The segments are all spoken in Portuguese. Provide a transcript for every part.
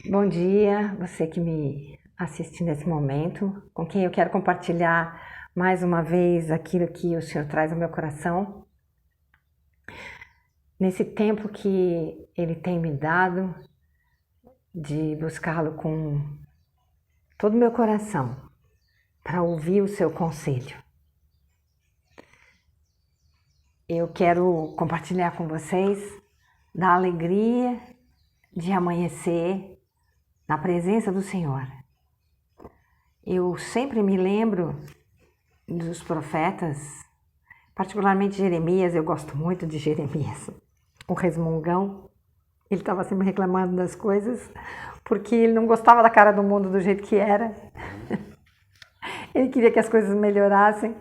Bom dia, você que me assiste nesse momento, com quem eu quero compartilhar mais uma vez aquilo que o Senhor traz ao meu coração. Nesse tempo que Ele tem me dado de buscá-lo com todo o meu coração, para ouvir o seu conselho. Eu quero compartilhar com vocês da alegria de amanhecer na presença do Senhor. Eu sempre me lembro dos profetas, particularmente Jeremias. Eu gosto muito de Jeremias, o resmungão. Ele estava sempre reclamando das coisas, porque ele não gostava da cara do mundo do jeito que era. Ele queria que as coisas melhorassem.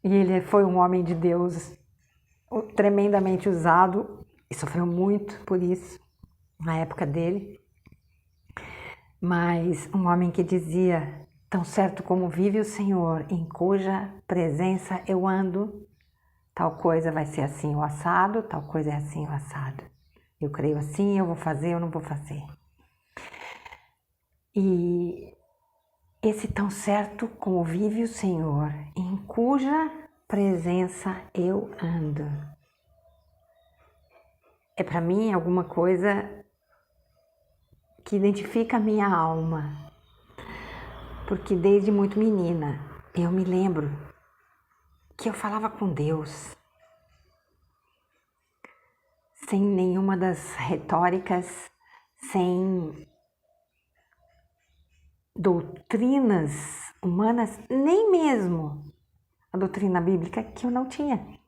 E ele foi um homem de Deus, tremendamente usado, e sofreu muito por isso, na época dele. Mas um homem que dizia: tão certo como vive o Senhor, em cuja presença eu ando, tal coisa vai ser assim o assado, tal coisa é assim o assado. Eu creio assim, eu vou fazer, eu não vou fazer. E esse tão certo como vive o Senhor, em cuja presença eu ando, é para mim alguma coisa que identifica a minha alma. Porque desde muito menina eu me lembro que eu falava com Deus sem nenhuma das retóricas, sem doutrinas humanas, nem mesmo a doutrina bíblica, que eu não tinha.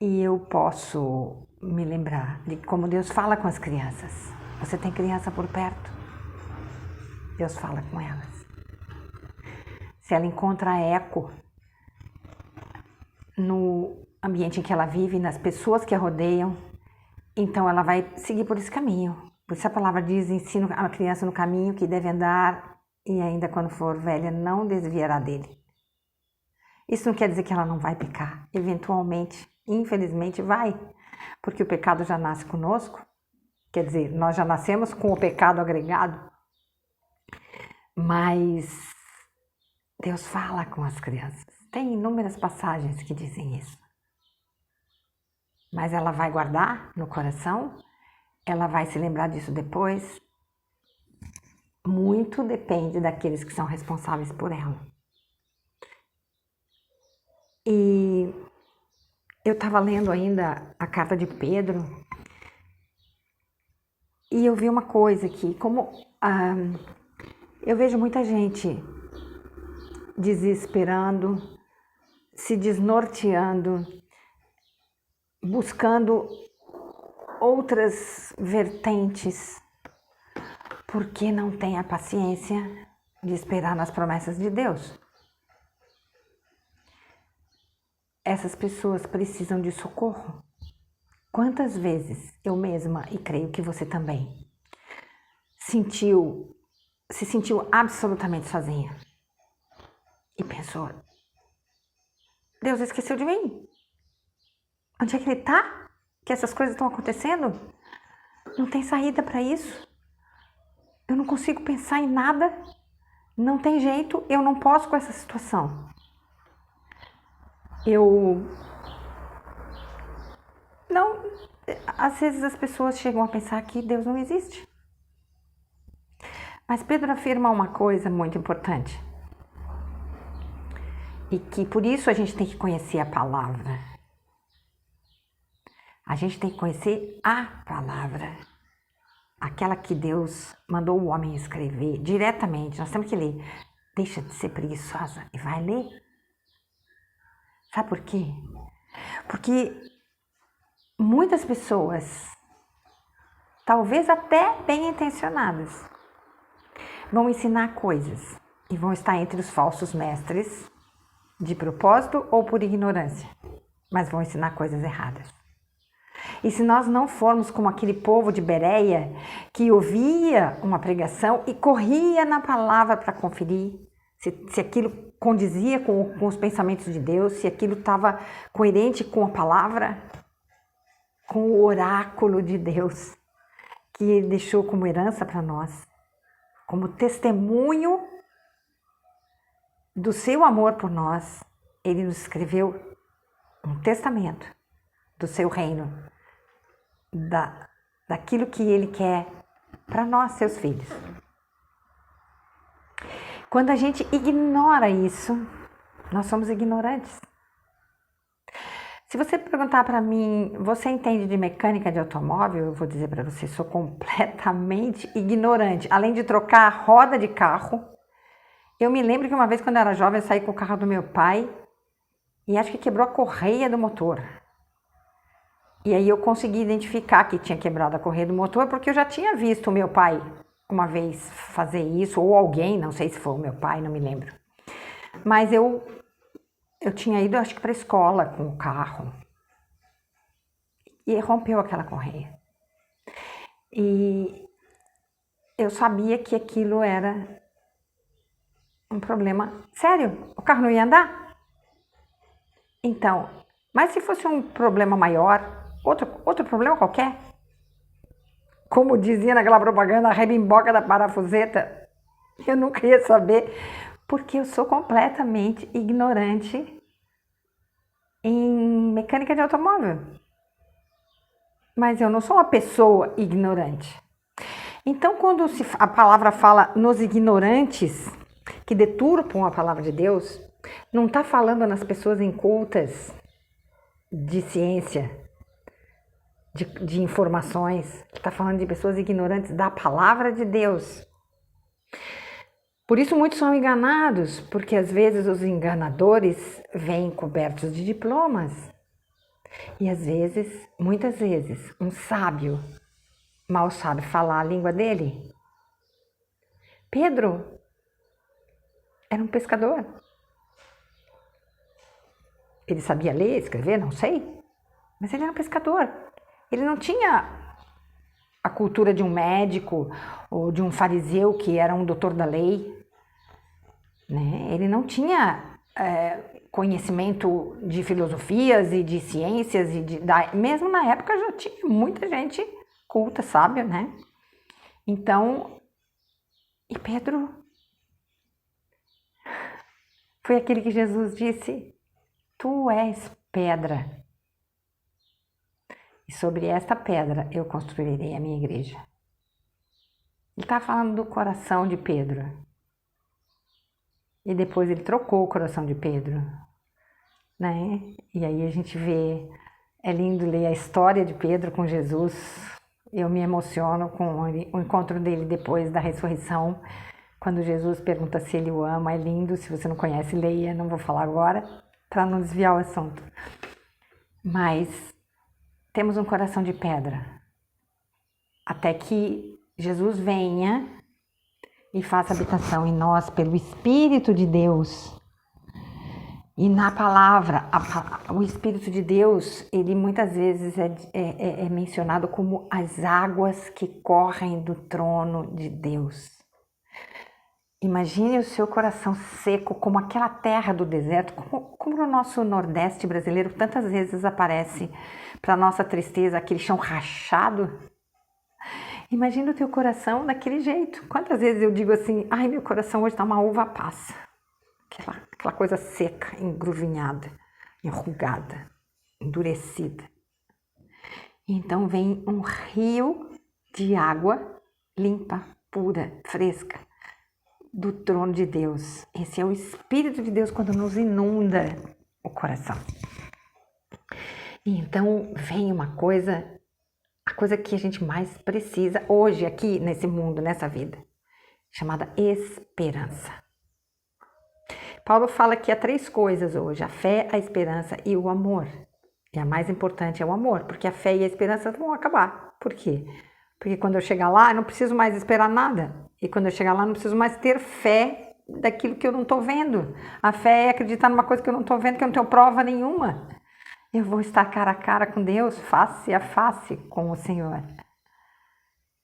E eu posso me lembrar de como Deus fala com as crianças. Você tem criança por perto? Deus fala com elas. Se ela encontra eco no ambiente em que ela vive, nas pessoas que a rodeiam, então ela vai seguir por esse caminho. Por isso a palavra diz: ensina a criança no caminho que deve andar, e ainda quando for velha não desviará dele. Isso não quer dizer que ela não vai pecar. Eventualmente, infelizmente vai, porque o pecado já nasce conosco. Quer dizer, nós já nascemos com o pecado agregado. Mas Deus fala com as crianças. Tem inúmeras passagens que dizem isso. Mas ela vai guardar no coração? Ela vai se lembrar disso depois? Muito depende daqueles que são responsáveis por ela. E eu estava lendo ainda a carta de Pedro e eu vi uma coisa aqui, eu vejo muita gente desesperando, se desnorteando, buscando outras vertentes, porque não tem a paciência de esperar nas promessas de Deus. Essas pessoas precisam de socorro. Quantas vezes eu mesma, e creio que você também, se sentiu absolutamente sozinha e pensou: Deus esqueceu de mim? Onde é que Ele está? Que essas coisas estão acontecendo? Não tem saída para isso? Eu não consigo pensar em nada? Não tem jeito? Eu não posso com essa situação. Às vezes as pessoas chegam a pensar que Deus não existe. Mas Pedro afirma uma coisa muito importante. E que por isso a gente tem que conhecer a palavra. A gente tem que conhecer a palavra. Aquela que Deus mandou o homem escrever diretamente. Nós temos que ler. Deixa de ser preguiçosa e vai ler. Sabe por quê? Porque muitas pessoas, talvez até bem intencionadas, vão ensinar coisas e vão estar entre os falsos mestres, de propósito ou por ignorância, mas vão ensinar coisas erradas. E se nós não formos como aquele povo de Bereia, que ouvia uma pregação e corria na palavra para conferir se aquilo condizia com os pensamentos de Deus, se aquilo estava coerente com a palavra, com o oráculo de Deus, que Ele deixou como herança para nós, como testemunho do seu amor por nós. Ele nos escreveu um testamento do seu reino, daquilo que Ele quer para nós, seus filhos. Quando a gente ignora isso, nós somos ignorantes. Se você perguntar para mim, você entende de mecânica de automóvel? Eu vou dizer para você, sou completamente ignorante. Além de trocar a roda de carro, eu me lembro que uma vez quando eu era jovem, eu saí com o carro do meu pai e acho que quebrou a correia do motor. E aí eu consegui identificar que tinha quebrado a correia do motor, porque eu já tinha visto o meu pai uma vez fazer isso, ou alguém, não sei se foi o meu pai, não me lembro. Mas eu tinha ido, acho que para a escola com o carro e rompeu aquela correia. E eu sabia que aquilo era um problema sério. O carro não ia andar? Então, mas se fosse um problema maior, outro problema qualquer, como dizia naquela propaganda, a rebimboca da parafuseta, eu não queria saber, porque eu sou completamente ignorante em mecânica de automóvel. Mas eu não sou uma pessoa ignorante. Então, quando a palavra fala nos ignorantes, que deturpam a palavra de Deus, não está falando nas pessoas incultas de ciência, de informações, está falando de pessoas ignorantes da palavra de Deus. Por isso muitos são enganados, porque às vezes os enganadores vêm cobertos de diplomas. E às vezes, muitas vezes, um sábio mal sabe falar a língua dele. Pedro era um pescador. Ele sabia ler, escrever, não sei, mas ele era um pescador. Ele não tinha a cultura de um médico ou de um fariseu que era um doutor da lei, né? Ele não tinha conhecimento de filosofias e de ciências, mesmo na época já tinha muita gente culta, sábia, né? Então, e Pedro foi aquele que Jesus disse: tu és pedra, e sobre esta pedra eu construirei a minha igreja. Ele está falando do coração de Pedro. E depois ele trocou o coração de Pedro, né? E aí a gente vê, é lindo ler a história de Pedro com Jesus. Eu me emociono com o encontro dele depois da ressurreição, quando Jesus pergunta se ele o ama. É lindo, se você não conhece, leia, não vou falar agora, para não desviar o assunto. Mas temos um coração de pedra, até que Jesus venha e faça habitação em nós pelo Espírito de Deus. E na palavra, o Espírito de Deus, ele muitas vezes é mencionado como as águas que correm do trono de Deus. Imagine o seu coração seco, como aquela terra do deserto, como no nosso Nordeste brasileiro tantas vezes aparece, para nossa tristeza, aquele chão rachado. Imagina o teu coração daquele jeito. Quantas vezes eu digo assim, ai, meu coração hoje está uma uva passa. Aquela coisa seca, engruvinhada, enrugada, endurecida. Então vem um rio de água limpa, pura, fresca, do trono de Deus. Esse é o Espírito de Deus quando nos inunda o coração. E então vem uma coisa, a coisa que a gente mais precisa hoje aqui nesse mundo, nessa vida, chamada esperança. Paulo fala que há 3 coisas hoje: a fé, a esperança e o amor. E a mais importante é o amor, porque a fé e a esperança vão acabar. Por quê? Porque quando eu chegar lá, eu não preciso mais esperar nada. E quando eu chegar lá, eu não preciso mais ter fé daquilo que eu não estou vendo. A fé é acreditar numa coisa que eu não estou vendo, que eu não tenho prova nenhuma. Eu vou estar cara a cara com Deus, face a face com o Senhor.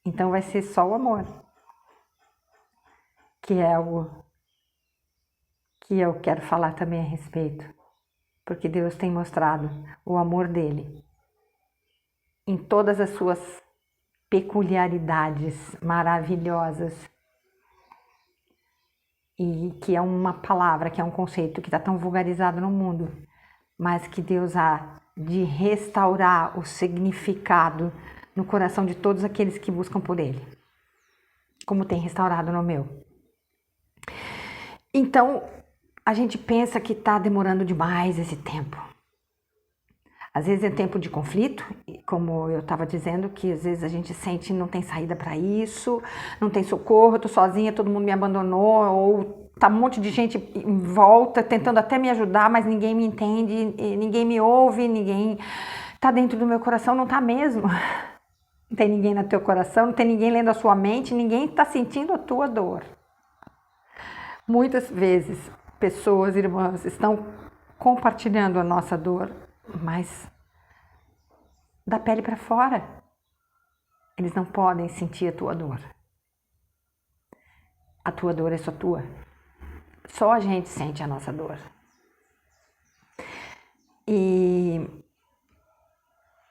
Então vai ser só o amor, que é algo que eu quero falar também a respeito, porque Deus tem mostrado o amor dele em todas as suas peculiaridades maravilhosas, e que é uma palavra, que é um conceito que está tão vulgarizado no mundo, mas que Deus há de restaurar o significado no coração de todos aqueles que buscam por Ele, como tem restaurado no meu. Então, a gente pensa que está demorando demais esse tempo. Às vezes é tempo de conflito, como eu estava dizendo, que às vezes a gente sente que não tem saída para isso, não tem socorro, eu estou sozinha, todo mundo me abandonou, ou tá um monte de gente em volta tentando até me ajudar, mas ninguém me entende, ninguém me ouve, ninguém está dentro do meu coração, não está mesmo. Não tem ninguém no teu coração, não tem ninguém lendo a sua mente, ninguém está sentindo a tua dor. Muitas vezes, pessoas, irmãs, estão compartilhando a nossa dor, mas da pele para fora. Eles não podem sentir a tua dor. A tua dor é só tua. Só a gente sente a nossa dor. E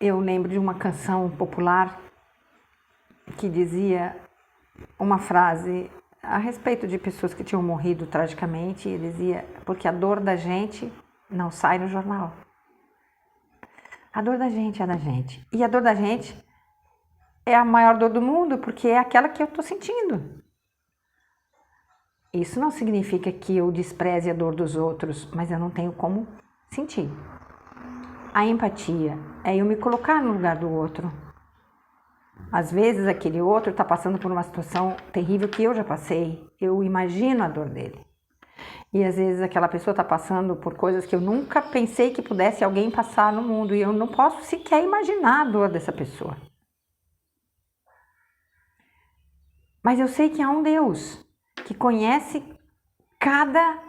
eu lembro de uma canção popular que dizia uma frase a respeito de pessoas que tinham morrido tragicamente, e dizia: porque a dor da gente não sai no jornal. A dor da gente é da gente. E a dor da gente é a maior dor do mundo, porque é aquela que eu estou sentindo. Isso não significa que eu despreze a dor dos outros, mas eu não tenho como sentir. A empatia é eu me colocar no lugar do outro. Às vezes aquele outro está passando por uma situação terrível que eu já passei. Eu imagino a dor dele. E às vezes aquela pessoa está passando por coisas que eu nunca pensei que pudesse alguém passar no mundo. E eu não posso sequer imaginar a dor dessa pessoa. Mas eu sei que há um Deus que conhece cada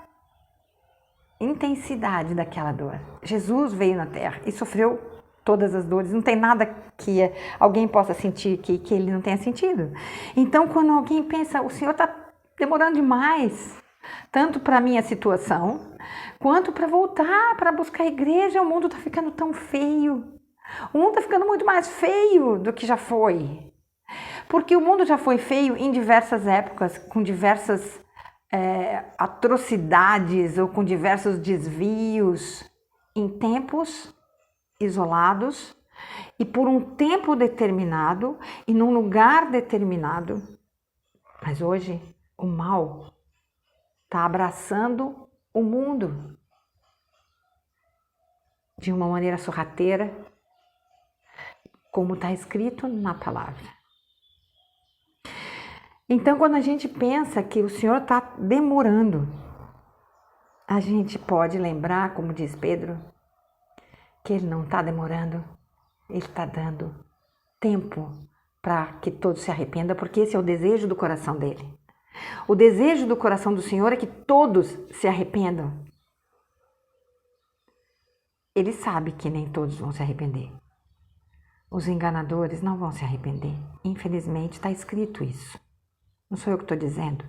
intensidade daquela dor. Jesus veio na Terra e sofreu todas as dores. Não tem nada que alguém possa sentir que ele não tenha sentido. Então, quando alguém pensa, o Senhor está demorando demais, tanto para a minha situação, quanto para voltar, para buscar a igreja, o mundo está ficando tão feio. O mundo está ficando muito mais feio do que já foi. Porque o mundo já foi feio em diversas épocas, com diversas atrocidades ou com diversos desvios, em tempos isolados e por um tempo determinado e num lugar determinado. Mas hoje o mal está abraçando o mundo de uma maneira sorrateira, como está escrito na palavra. Então, quando a gente pensa que o Senhor está demorando, a gente pode lembrar, como diz Pedro, que Ele não está demorando, Ele está dando tempo para que todos se arrependam, porque esse é o desejo do coração dele. O desejo do coração do Senhor é que todos se arrependam. Ele sabe que nem todos vão se arrepender. Os enganadores não vão se arrepender. Infelizmente, está escrito isso. Não sou eu que estou dizendo.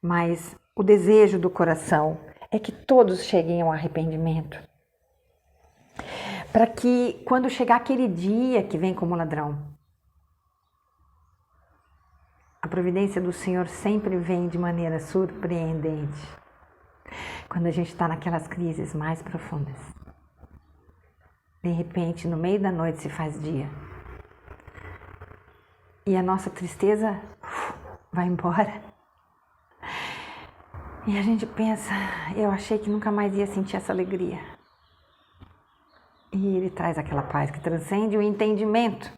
Mas o desejo do coração é que todos cheguem ao arrependimento. Para que, quando chegar aquele dia que vem como ladrão, a providência do Senhor sempre vem de maneira surpreendente. Quando a gente está naquelas crises mais profundas. De repente, no meio da noite se faz dia. E a nossa tristeza vai embora. E a gente pensa, eu achei que nunca mais ia sentir essa alegria. E Ele traz aquela paz que transcende o entendimento.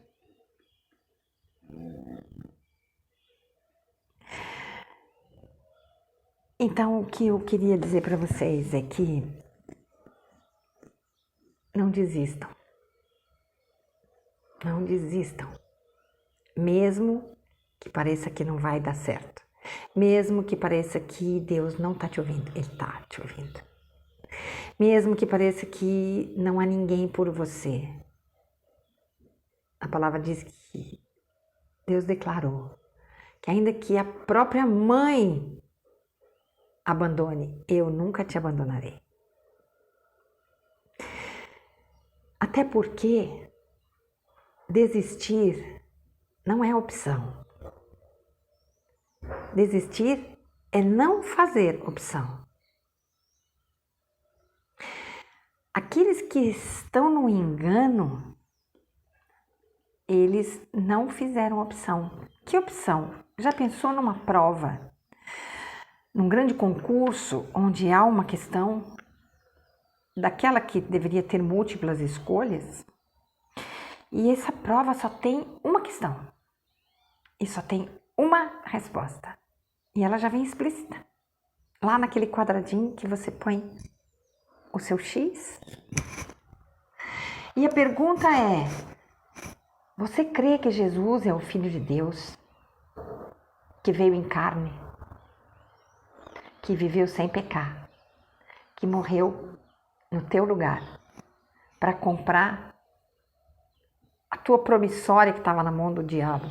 Então, o que eu queria dizer para vocês é que não desistam. Não desistam. Mesmo que pareça que não vai dar certo. Mesmo que pareça que Deus não está te ouvindo, Ele está te ouvindo. Mesmo que pareça que não há ninguém por você. A palavra diz que Deus declarou que ainda que a própria mãe abandone, eu nunca te abandonarei. Até porque desistir não é opção. Desistir é não fazer opção. Aqueles que estão no engano, eles não fizeram opção. Que opção? Já pensou numa prova, num grande concurso, onde há uma questão daquela que deveria ter múltiplas escolhas? E essa prova só tem uma questão. E só tem uma resposta. E ela já vem explícita. Lá naquele quadradinho que você põe o seu X. E a pergunta é: você crê que Jesus é o Filho de Deus, que veio em carne, que viveu sem pecar, que morreu no teu lugar para comprar a tua promissória que estava na mão do diabo?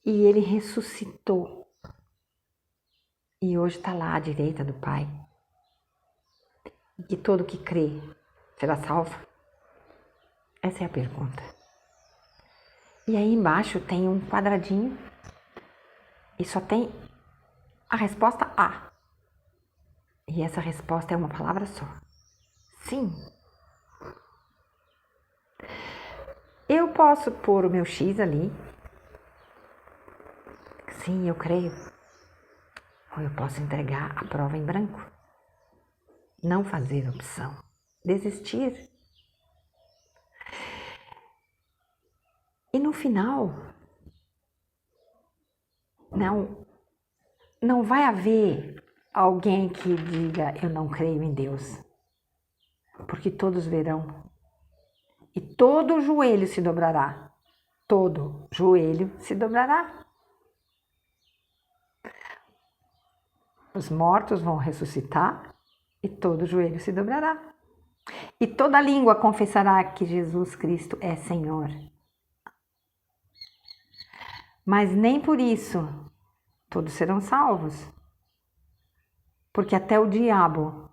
E ele ressuscitou. E hoje está lá à direita do Pai. E que todo que crê será salvo? Essa é a pergunta. E aí embaixo tem um quadradinho e só tem a resposta A. E essa resposta é uma palavra só. Sim. Eu posso pôr o meu X ali. Sim, eu creio. Ou eu posso entregar a prova em branco. Não fazer opção. Desistir. E no final, não vai haver alguém que diga eu não creio em Deus. Porque todos verão. E todo joelho se dobrará. Todo joelho se dobrará. Os mortos vão ressuscitar e todo joelho se dobrará. E toda língua confessará que Jesus Cristo é Senhor. Mas nem por isso todos serão salvos. Porque até o diabo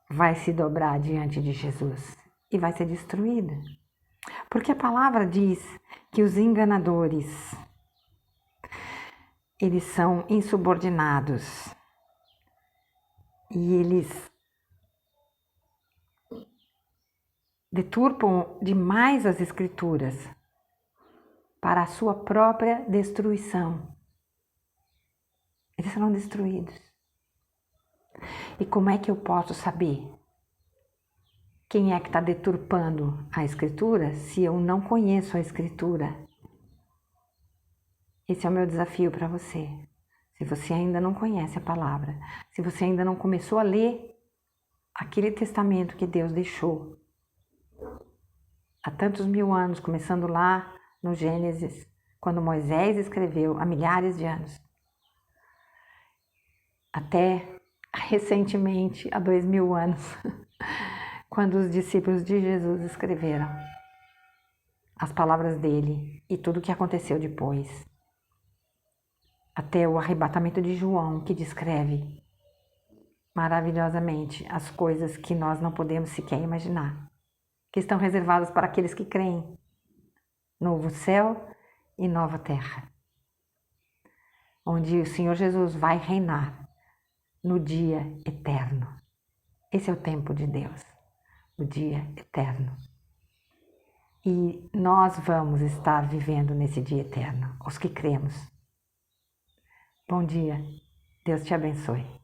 vai se dobrar diante de Jesus e vai ser destruído. Porque a palavra diz que os enganadores, eles são insubordinados e eles deturpam demais as Escrituras para a sua própria destruição. Eles serão destruídos. E como é que eu posso saber quem é que está deturpando a Escritura se eu não conheço a Escritura? Esse é o meu desafio para você. Se você ainda não conhece a palavra, se você ainda não começou a ler aquele testamento que Deus deixou há tantos mil anos, começando lá no Gênesis, quando Moisés escreveu há milhares de anos, até recentemente, há 2000 anos, quando os discípulos de Jesus escreveram as palavras dele e tudo o que aconteceu depois, até o arrebatamento de João, que descreve maravilhosamente as coisas que nós não podemos sequer imaginar, que estão reservadas para aqueles que creem. Novo céu e nova terra, onde o Senhor Jesus vai reinar no dia eterno. Esse é o tempo de Deus, o dia eterno. E nós vamos estar vivendo nesse dia eterno, os que cremos. Bom dia, Deus te abençoe.